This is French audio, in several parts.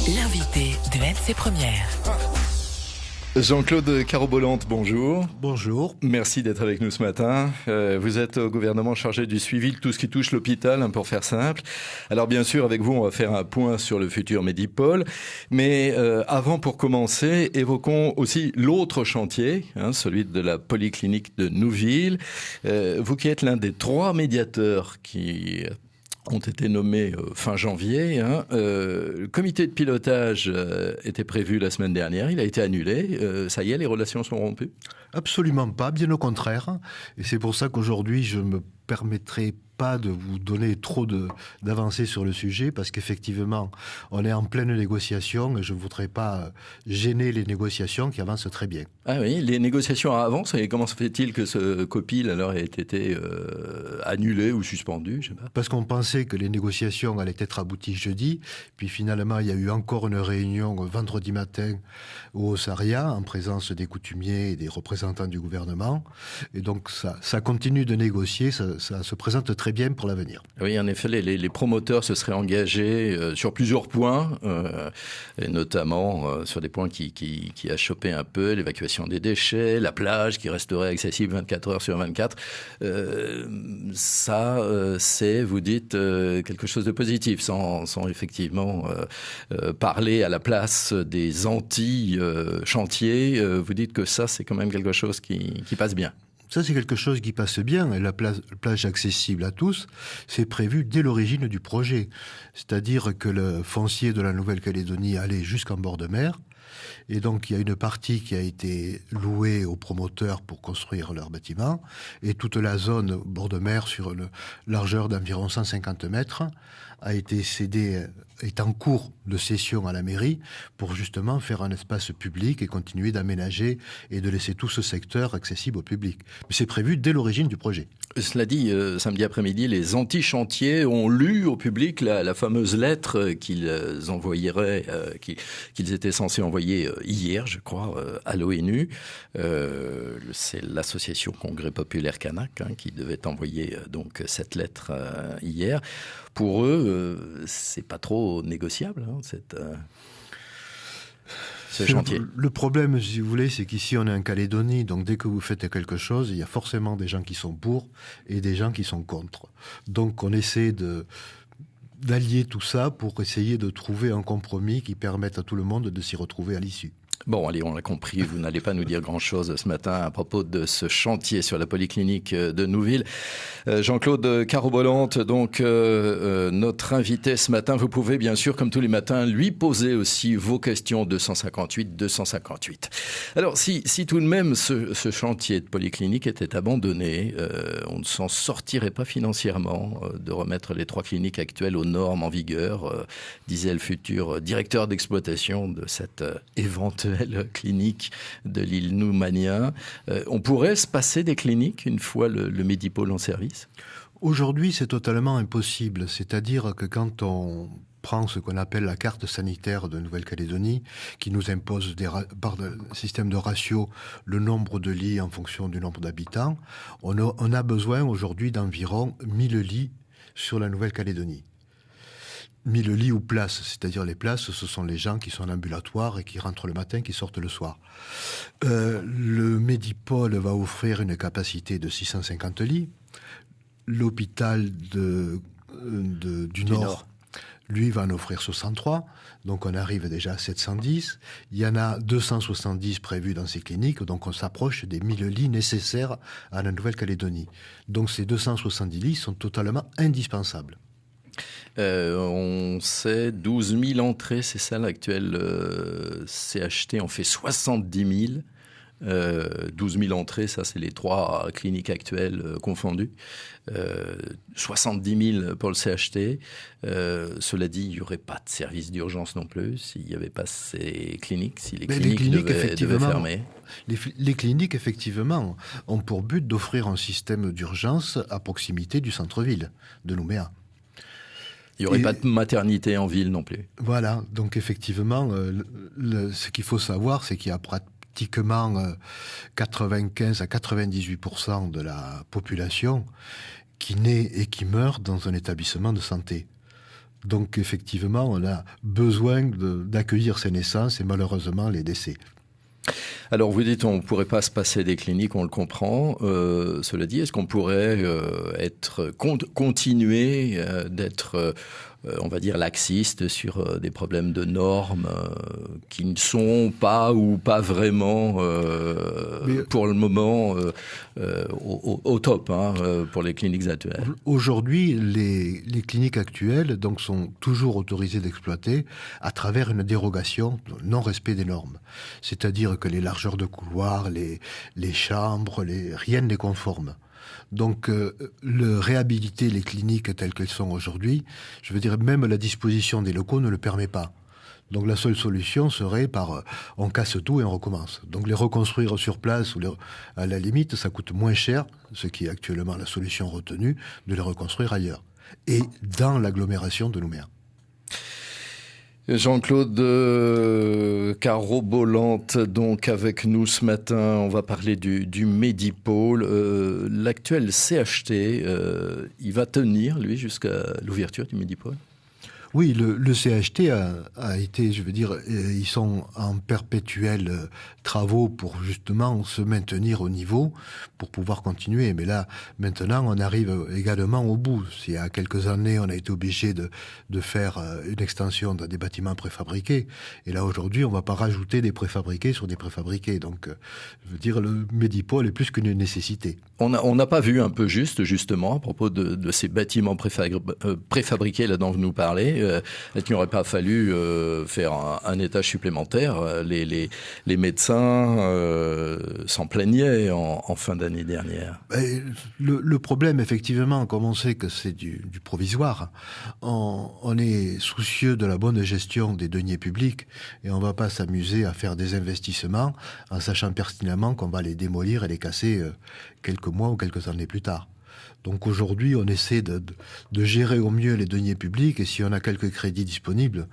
L'invité de MC Première. Jean-Claude Carobolante, bonjour. Bonjour. Merci d'être avec nous ce matin. Vous êtes au gouvernement chargé du suivi de tout ce qui touche l'hôpital, pour faire simple. Alors bien sûr, avec vous, on va faire un point sur le futur Medipôle. Mais avant, pour commencer, évoquons aussi l'autre chantier, celui de la polyclinique de Nouville. Vous qui êtes l'un des 3 médiateurs qui ont été nommés fin janvier. Le comité de pilotage était prévu la semaine dernière, il a été annulé. Ça y est, les relations sont rompues ? Absolument pas, bien au contraire. Et c'est pour ça qu'aujourd'hui, je me permettrai pas de vous donner trop d'avancées sur le sujet, parce qu'effectivement, on est en pleine négociation et je ne voudrais pas gêner les négociations qui avancent très bien. Ah oui, les négociations avancent, et comment se fait-il que ce COPIL alors ait été annulé ou suspendu, je sais pas. Parce qu'on pensait que les négociations allaient être abouties jeudi, puis finalement il y a eu encore une réunion vendredi matin au Ossaria, en présence des coutumiers et des représentants du gouvernement, et donc ça continue de négocier, ça se présente très bien pour l'avenir. Oui, en effet, les promoteurs se seraient engagés sur plusieurs points, et notamment sur des points qui achoppé un peu, l'évacuation des déchets, la plage qui resterait accessible 24 heures sur 24. C'est, vous dites, quelque chose de positif, sans effectivement parler à la place des anti-chantiers. Vous dites que ça, c'est quand même quelque chose qui passe bien. Ça, c'est quelque chose qui passe bien. Et la plage accessible à tous, c'est prévu dès l'origine du projet. C'est-à-dire que le foncier de la Nouvelle-Calédonie allait jusqu'en bord de mer. Et donc, il y a une partie qui a été louée aux promoteurs pour construire leur bâtiment. Et toute la zone bord de mer, sur une largeur d'environ 150 mètres, a été cédée, est en cours de cession à la mairie pour justement faire un espace public et continuer d'aménager et de laisser tout ce secteur accessible au public. Mais c'est prévu dès l'origine du projet. Cela dit, samedi après-midi, les anti-chantiers ont lu au public la fameuse lettre qu'ils envoyeraient, qu'ils étaient censés envoyer hier, je crois, à l'ONU. C'est l'association Congrès Populaire Kanak qui devait envoyer donc cette lettre hier. Pour eux, c'est pas trop négociable, ce chantier. Le problème, si vous voulez, c'est qu'ici on est en Calédonie, donc dès que vous faites quelque chose, il y a forcément des gens qui sont pour et des gens qui sont contre. Donc on essaie d'allier tout ça pour essayer de trouver un compromis qui permette à tout le monde de s'y retrouver à l'issue. Bon, allez, on l'a compris, vous n'allez pas nous dire grand-chose ce matin à propos de ce chantier sur la polyclinique de Nouville. Jean-Claude Carobolante, donc notre invité ce matin, vous pouvez bien sûr, comme tous les matins, lui poser aussi vos questions 258. Alors, si tout de même ce chantier de polyclinique était abandonné, on ne s'en sortirait pas financièrement de remettre les 3 cliniques actuelles aux normes en vigueur, disait le futur directeur d'exploitation de cette éventuelle clinique de l'île Noumania. On pourrait se passer des cliniques une fois le Medipôle en service ? Aujourd'hui, c'est totalement impossible. C'est-à-dire que quand on prend ce qu'on appelle la carte sanitaire de Nouvelle-Calédonie, qui nous impose par le système de ratio le nombre de lits en fonction du nombre d'habitants, on a besoin aujourd'hui d'environ 1000 lits sur la Nouvelle-Calédonie. 1000 lits ou places, c'est-à-dire les places, ce sont les gens qui sont en ambulatoire et qui rentrent le matin, qui sortent le soir. Le Medipôle va offrir une capacité de 650 lits. L'hôpital du Nord, lui, va en offrir 63. Donc on arrive déjà à 710. Il y en a 270 prévus dans ces cliniques, donc on s'approche des 1000 lits nécessaires à la Nouvelle-Calédonie. Donc ces 270 lits sont totalement indispensables. On sait 12 000 entrées, c'est ça l'actuel CHT, on fait 70 000. 12 000 entrées, ça c'est les 3 cliniques actuelles confondues. 70 000 pour le CHT. Cela dit, il n'y aurait pas de service d'urgence non plus s'il n'y avait pas ces cliniques, si les cliniques devaient fermer. Les cliniques, effectivement, ont pour but d'offrir un système d'urgence à proximité du centre-ville de Nouméa. Il n'y aurait pas de maternité en ville non plus. Voilà, donc effectivement, ce qu'il faut savoir, c'est qu'il y a pratiquement 95 à 98% de la population qui naît et qui meurt dans un établissement de santé. Donc effectivement, on a besoin d'accueillir ces naissances et malheureusement les décès. Alors vous dites on ne pourrait pas se passer des cliniques, on le comprend. Cela dit, est-ce qu'on pourrait continuer d'être, on va dire, laxiste sur des problèmes de normes qui ne sont pas ou pas vraiment pour le moment au top pour les cliniques actuelles? Aujourd'hui, les cliniques actuelles donc, sont toujours autorisées d'exploiter à travers une dérogation, non-respect des normes. C'est-à-dire que les largeurs de couloirs, les chambres, rien n'est conforme. Donc, réhabiliter les cliniques telles qu'elles sont aujourd'hui, je veux dire, même la disposition des locaux ne le permet pas. Donc, la seule solution serait on casse tout et on recommence. Donc, les reconstruire sur place, à la limite, ça coûte moins cher, ce qui est actuellement la solution retenue, de les reconstruire ailleurs. Et dans l'agglomération de Nouméa. Jean-Claude Carobolante, donc avec nous ce matin, on va parler du Medipôle. L'actuel CHT, il va tenir, lui, jusqu'à l'ouverture du Medipôle? Oui, le CHT a été, je veux dire, ils sont en perpétuels travaux pour justement se maintenir au niveau, pour pouvoir continuer. Mais là, maintenant, on arrive également au bout. Il y a quelques années, on a été obligé de faire une extension dans des bâtiments préfabriqués. Et là, aujourd'hui, on ne va pas rajouter des préfabriqués sur des préfabriqués. Donc, je veux dire, le Medipôle est plus qu'une nécessité. On n'a pas vu un peu justement, à propos de ces bâtiments préfabriqués là dont vous nous parlez, est-ce qu'il n'aurait pas fallu faire un étage supplémentaire? Les médecins s'en plaignaient en fin d'année dernière. Le problème, effectivement, comme on sait que c'est du provisoire, on est soucieux de la bonne gestion des deniers publics et on ne va pas s'amuser à faire des investissements en sachant pertinemment qu'on va les démolir et les casser quelques mois ou quelques années plus tard. Donc aujourd'hui, on essaie de gérer au mieux les deniers publics et si on a quelques crédits disponibles,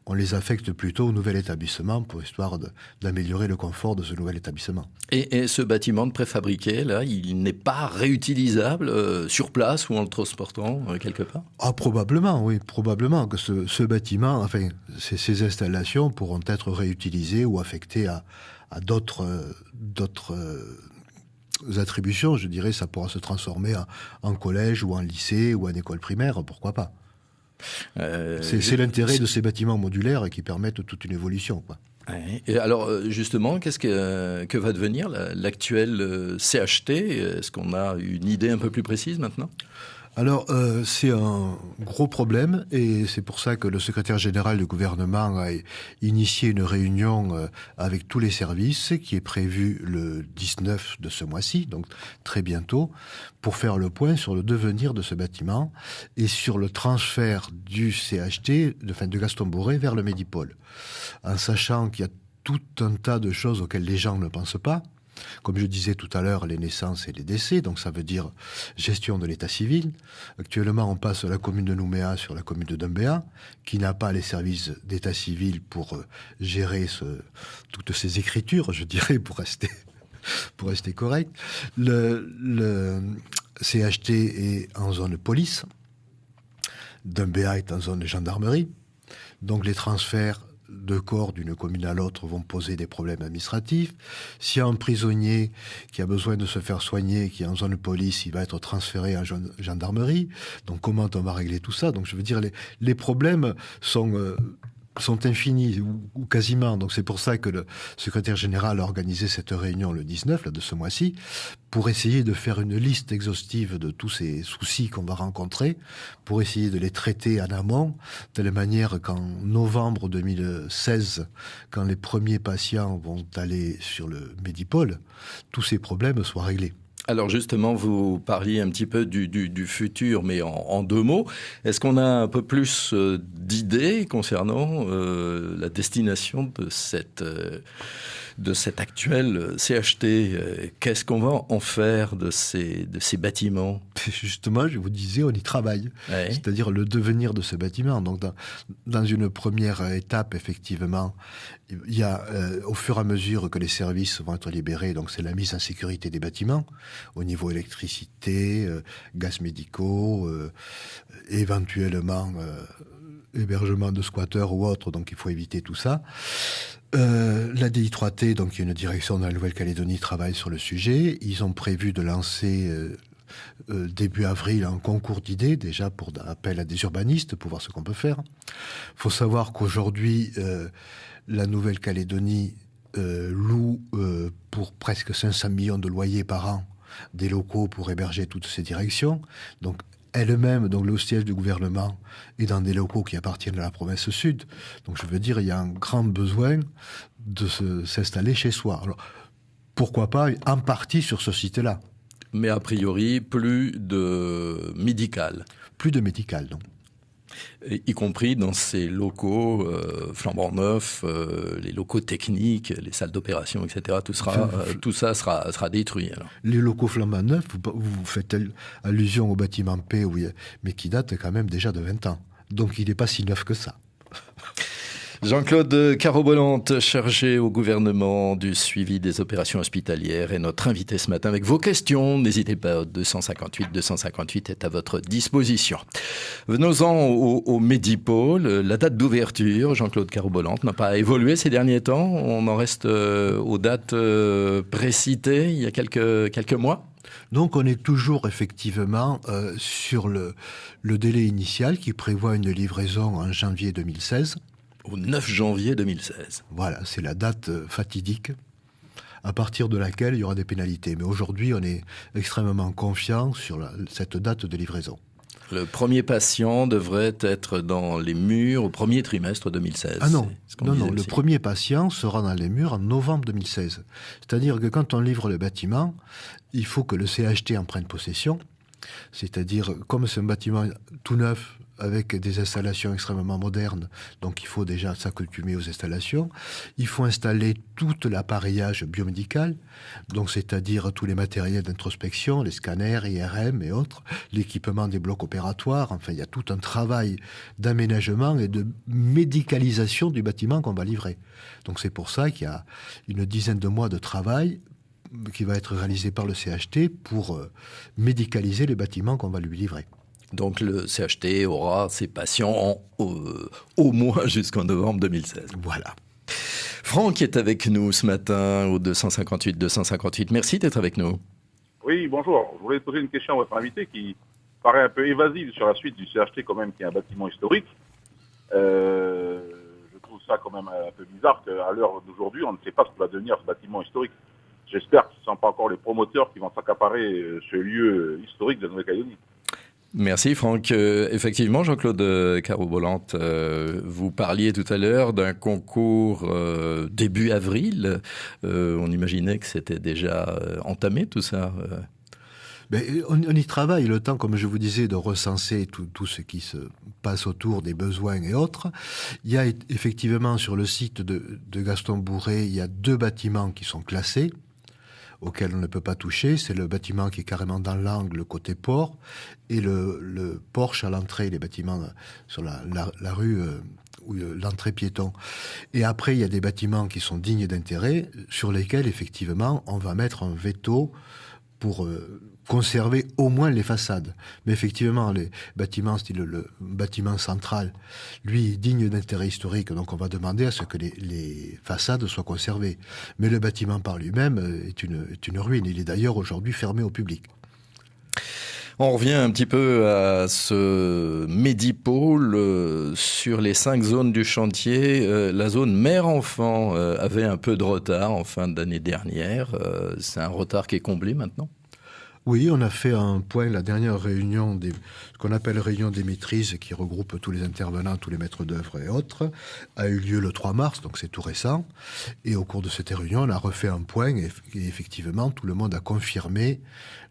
on les affecte plutôt au nouvel établissement pour histoire d'améliorer le confort de ce nouvel établissement. Et ce bâtiment de préfabriqué, là, il n'est pas réutilisable sur place ou en le transportant quelque part? Ah, probablement, oui, probablement que ce bâtiment, enfin, ces installations pourront être réutilisées ou affectées à d'autres attributions, je dirais, ça pourra se transformer en collège ou en lycée ou en école primaire, pourquoi pas. C'est l'intérêt de ces bâtiments modulaires qui permettent toute une évolution, quoi. Et alors, justement, qu'est-ce que va devenir l'actuel CHT? Est-ce qu'on a une idée un peu plus précise maintenant? Alors, c'est un gros problème et c'est pour ça que le secrétaire général du gouvernement a initié une réunion avec tous les services qui est prévue le 19 de ce mois-ci, donc très bientôt, pour faire le point sur le devenir de ce bâtiment et sur le transfert du CHT, de Gaston Boré, vers le Medipôle. En sachant qu'il y a tout un tas de choses auxquelles les gens ne pensent pas. Comme je disais tout à l'heure, les naissances et les décès, donc ça veut dire gestion de l'état civil. Actuellement, on passe la commune de Nouméa sur la commune de Dombéa, qui n'a pas les services d'état civil pour gérer toutes ces écritures, je dirais, pour rester correct. Le CHT est en zone police, Dombéa est en zone gendarmerie, donc les transferts de corps d'une commune à l'autre vont poser des problèmes administratifs. S'il y a un prisonnier qui a besoin de se faire soigner, qui est en zone police, il va être transféré en gendarmerie. Donc comment on va régler tout ça? Donc je veux dire, les problèmes sont infinis ou quasiment. Donc c'est pour ça que le secrétaire général a organisé cette réunion le 19 de ce mois-ci pour essayer de faire une liste exhaustive de tous ces soucis qu'on va rencontrer, pour essayer de les traiter en amont, de telle manière qu'en novembre 2016, quand les premiers patients vont aller sur le Medipôle, tous ces problèmes soient réglés. Alors justement, vous parliez un petit peu du futur, mais en deux mots. Est-ce qu'on a un peu plus d'idées concernant la destination de cet actuel CHT? Qu'est-ce qu'on va en faire de ces bâtiments? Justement, je vous disais, on y travaille. Ouais. C'est-à-dire le devenir de ce bâtiment. Donc, dans une première étape, effectivement, il y a, au fur et à mesure que les services vont être libérés, donc c'est la mise en sécurité des bâtiments, au niveau électricité, gaz médicaux, éventuellement hébergement de squatteurs ou autres, donc il faut éviter tout ça. La DI3T, donc il y a une direction de la Nouvelle-Calédonie, travaille sur le sujet. Ils ont prévu de lancer début avril un concours d'idées, déjà pour appel à des urbanistes, pour voir ce qu'on peut faire. Il faut savoir qu'aujourd'hui, la Nouvelle-Calédonie loue pour presque 500 millions de loyers par an des locaux pour héberger toutes ces directions. Donc elle-même, donc le siège du gouvernement, est dans des locaux qui appartiennent à la province sud. Donc je veux dire, il y a un grand besoin de s'installer chez soi. Alors, pourquoi pas en partie sur ce site-là? Mais a priori, plus de médical. Plus de médical, non. Y compris dans ces locaux flambant neufs, les locaux techniques, les salles d'opération, etc. Tout ça sera détruit. Alors. Les locaux flambant neufs, vous faites allusion au bâtiment P, oui, mais qui date quand même déjà de 20 ans. Donc il n'est pas si neuf que ça. Jean-Claude Carobolante, chargé au gouvernement du suivi des opérations hospitalières, est notre invité ce matin avec vos questions. N'hésitez pas, 258 est à votre disposition. Venons-en au Medipôle. La date d'ouverture, Jean-Claude Carobolante, n'a pas évolué ces derniers temps. On en reste aux dates précitées il y a quelques mois. Donc on est toujours effectivement sur le délai initial qui prévoit une livraison en janvier 2016. Au 9 janvier 2016. Voilà, c'est la date fatidique à partir de laquelle il y aura des pénalités. Mais aujourd'hui, on est extrêmement confiant sur cette date de livraison. Le premier patient devrait être dans les murs au premier trimestre 2016. Ah non, le premier patient sera dans les murs en novembre 2016. C'est-à-dire que quand on livre le bâtiment, il faut que le CHT en prenne possession. C'est-à-dire, comme c'est un bâtiment tout neuf, avec des installations extrêmement modernes, donc il faut déjà s'accoutumer aux installations. Il faut installer tout l'appareillage biomédical, donc c'est-à-dire tous les matériels d'introspection, les scanners, IRM et autres, l'équipement des blocs opératoires. Enfin, il y a tout un travail d'aménagement et de médicalisation du bâtiment qu'on va livrer. Donc c'est pour ça qu'il y a une dizaine de mois de travail qui va être réalisé par le CHT pour médicaliser le bâtiment qu'on va lui livrer. Donc le CHT aura ses patients au moins jusqu'en novembre 2016. Voilà. Franck est avec nous ce matin au 258. Merci d'être avec nous. Oui, bonjour. Je voulais poser une question à votre invité qui paraît un peu évasive sur la suite du CHT quand même, qui est un bâtiment historique. Je trouve ça quand même un peu bizarre qu'à l'heure d'aujourd'hui, on ne sait pas ce que va devenir ce bâtiment historique. J'espère que ce ne sont pas encore les promoteurs qui vont s'accaparer ce lieu historique de Nouvelle-Calédonie. Merci Franck. Effectivement, Jean-Claude Carobolante, vous parliez tout à l'heure d'un concours début avril. On imaginait que c'était déjà entamé tout ça. Ben, on y travaille le temps, comme je vous disais, de recenser tout ce qui se passe autour des besoins et autres. Il y a effectivement sur le site de Gaston Bourré, il y a 2 bâtiments qui sont classés, auquel on ne peut pas toucher. C'est le bâtiment qui est carrément dans l'angle côté port et le porche à l'entrée, les bâtiments sur la rue où l'entrée piéton. Et après, il y a des bâtiments qui sont dignes d'intérêt sur lesquels, effectivement, on va mettre un veto pour conserver au moins les façades. Mais effectivement, les bâtiments, style le bâtiment central, lui, est digne d'intérêt historique, donc on va demander à ce que les façades soient conservées. Mais le bâtiment par lui-même est une ruine. Il est d'ailleurs aujourd'hui fermé au public. On revient un petit peu à ce Medipôle. Sur les 5 zones du chantier, la zone mère-enfant avait un peu de retard en fin d'année dernière. C'est un retard qui est comblé maintenant ? Oui, on a fait un point, la dernière réunion, ce qu'on appelle réunion des maîtrises, qui regroupe tous les intervenants, tous les maîtres d'œuvre et autres, a eu lieu le 3 mars, donc c'est tout récent. Et au cours de cette réunion, on a refait un point et effectivement, tout le monde a confirmé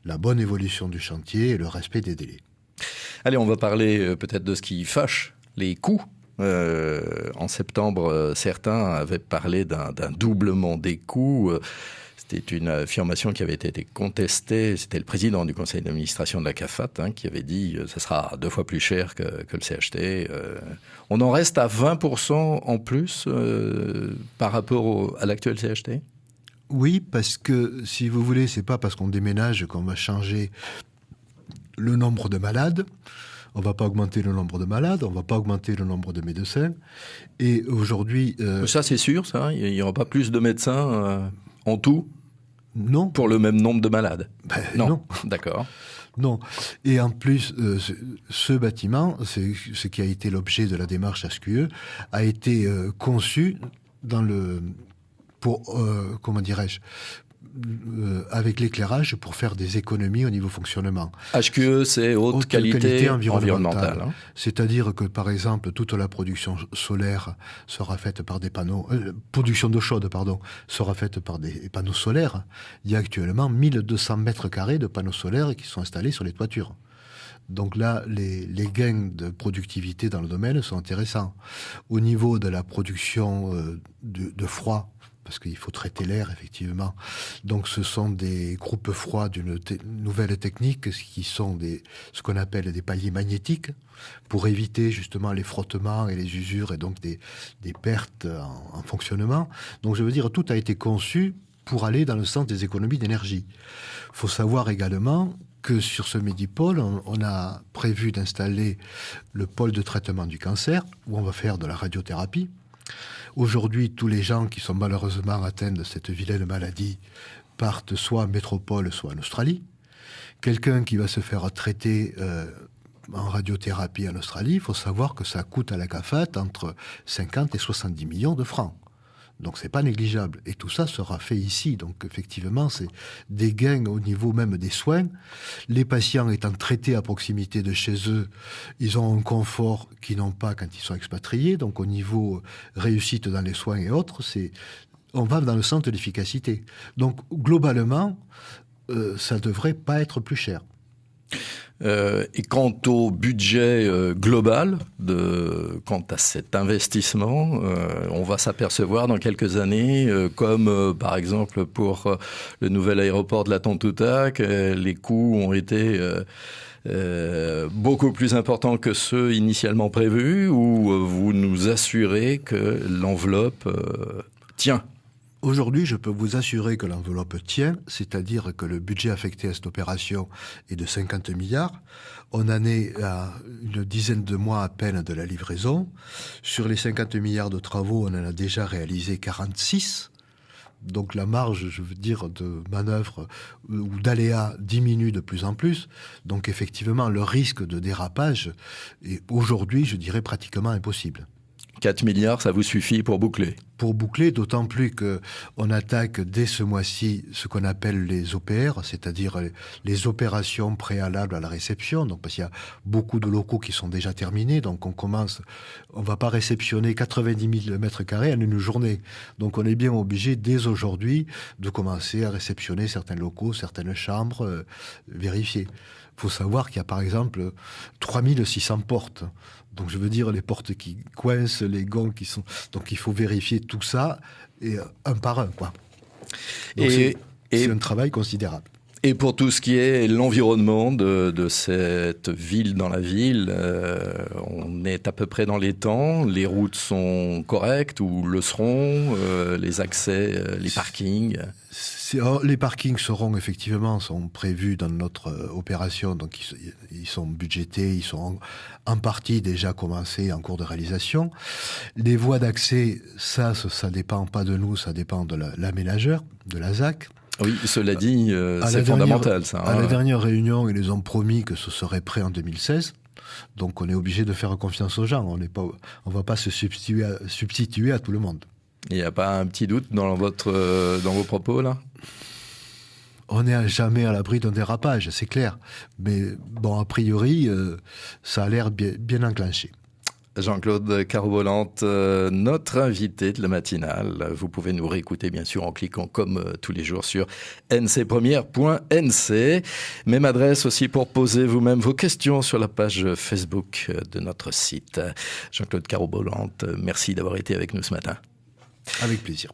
la bonne évolution du chantier et le respect des délais. Allez, on va parler peut-être de ce qui fâche, les coûts. En septembre, certains avaient parlé d'un doublement des coûts. C'était une affirmation qui avait été contestée. C'était le président du conseil d'administration de la CAFAT qui avait dit que ça sera 2 fois plus cher que le CHT. On en reste à 20% en plus par rapport à l'actuel CHT ? Oui, parce que, si vous voulez, c'est pas parce qu'on déménage qu'on va changer le nombre de malades. on ne va pas augmenter le nombre de malades, on ne va pas augmenter le nombre de médecins. Et aujourd'hui... Ça, c'est sûr, ça. Il n'y aura pas plus de médecins en tout? Non. Pour le même nombre de malades? Non. D'accord. Non. Et en plus, ce bâtiment, c'est ce qui a été l'objet de la démarche SQE, a été conçu comment dirais-je, avec l'éclairage pour faire des économies au niveau fonctionnement. HQE, c'est haute qualité environnementale. Hein. C'est-à-dire que, par exemple, toute la production solaire sera faite par des panneaux... production d'eau chaude, pardon, sera faite par des panneaux solaires. Il y a actuellement 1200 mètres carrés de panneaux solaires qui sont installés sur les toitures. Donc là, les gains de productivité dans le domaine sont intéressants. Au niveau de la production de froid, parce qu'il faut traiter l'air, effectivement. Donc, ce sont des groupes froids d'une nouvelle technique qui sont ce qu'on appelle des paliers magnétiques pour éviter justement les frottements et les usures et donc des pertes en fonctionnement. Donc, je veux dire, tout a été conçu pour aller dans le sens des économies d'énergie. Il faut savoir également que sur ce Medipôle, on a prévu d'installer le pôle de traitement du cancer, où on va faire de la radiothérapie. Aujourd'hui, tous les gens qui sont malheureusement atteints de cette vilaine maladie partent soit en métropole, soit en Australie. Quelqu'un qui va se faire traiter en radiothérapie en Australie, il faut savoir que ça coûte à la CAFAT entre 50 et 70 millions de francs. Donc c'est pas négligeable. Et tout ça sera fait ici. Donc effectivement, c'est des gains au niveau même des soins. Les patients étant traités à proximité de chez eux, ils ont un confort qu'ils n'ont pas quand ils sont expatriés. Donc au niveau réussite dans les soins et autres, on va dans le sens de l'efficacité. Donc globalement, ça devrait pas être plus cher. Et quant au budget global, quant à cet investissement, on va s'apercevoir dans quelques années, comme par exemple pour le nouvel aéroport de la Tontouta, que les coûts ont été beaucoup plus importants que ceux initialement prévus, ou vous nous assurez que l'enveloppe tient? Aujourd'hui, je peux vous assurer que l'enveloppe tient, c'est-à-dire que le budget affecté à cette opération est de 50 milliards. On en est à une dizaine de mois à peine de la livraison. Sur les 50 milliards de travaux, on en a déjà réalisé 46. Donc la marge, je veux dire, de manœuvre ou d'aléa diminue de plus en plus. Donc effectivement, le risque de dérapage est aujourd'hui, je dirais, pratiquement impossible. 4 milliards, ça vous suffit pour boucler? Pour boucler, d'autant plus qu'on attaque dès ce mois-ci ce qu'on appelle les OPR, c'est-à-dire les opérations préalables à la réception. Donc, parce qu'il y a beaucoup de locaux qui sont déjà terminés. Donc, on va pas réceptionner 90 000 mètres carrés en une journée. Donc, on est bien obligé, dès aujourd'hui, de commencer à réceptionner certains locaux, certaines chambres, vérifier. Il faut savoir qu'il y a, par exemple, 3600 portes. Donc, je veux dire, les portes qui coincent, les gonds qui sont... Donc, il faut vérifier tout ça, et un par un, quoi. Donc, c'est un travail considérable. Et pour tout ce qui est l'environnement de cette ville dans la ville, on est à peu près dans les temps, les routes sont correctes ou le seront, les accès, les parkings? Les parkings sont prévus dans notre opération, donc ils sont budgétés, ils sont en partie déjà commencés, en cours de réalisation. Les voies d'accès, ça dépend pas de nous, ça dépend de l'aménageur, de la ZAC. Oui, cela dit, c'est fondamental, ça. À la dernière réunion, ils nous ont promis que ce serait prêt en 2016. Donc, on est obligé de faire confiance aux gens. On va pas se substituer à tout le monde. Il n'y a pas un petit doute dans vos propos, là? On n'est jamais à l'abri d'un dérapage, c'est clair. Mais bon, a priori, ça a l'air bien enclenché. Jean-Claude Caroubolante, notre invité de la matinale. Vous pouvez nous réécouter bien sûr en cliquant comme tous les jours sur ncpremière.nc. Même adresse aussi pour poser vous-même vos questions sur la page Facebook de notre site. Jean-Claude Caroubolante, merci d'avoir été avec nous ce matin. Avec plaisir.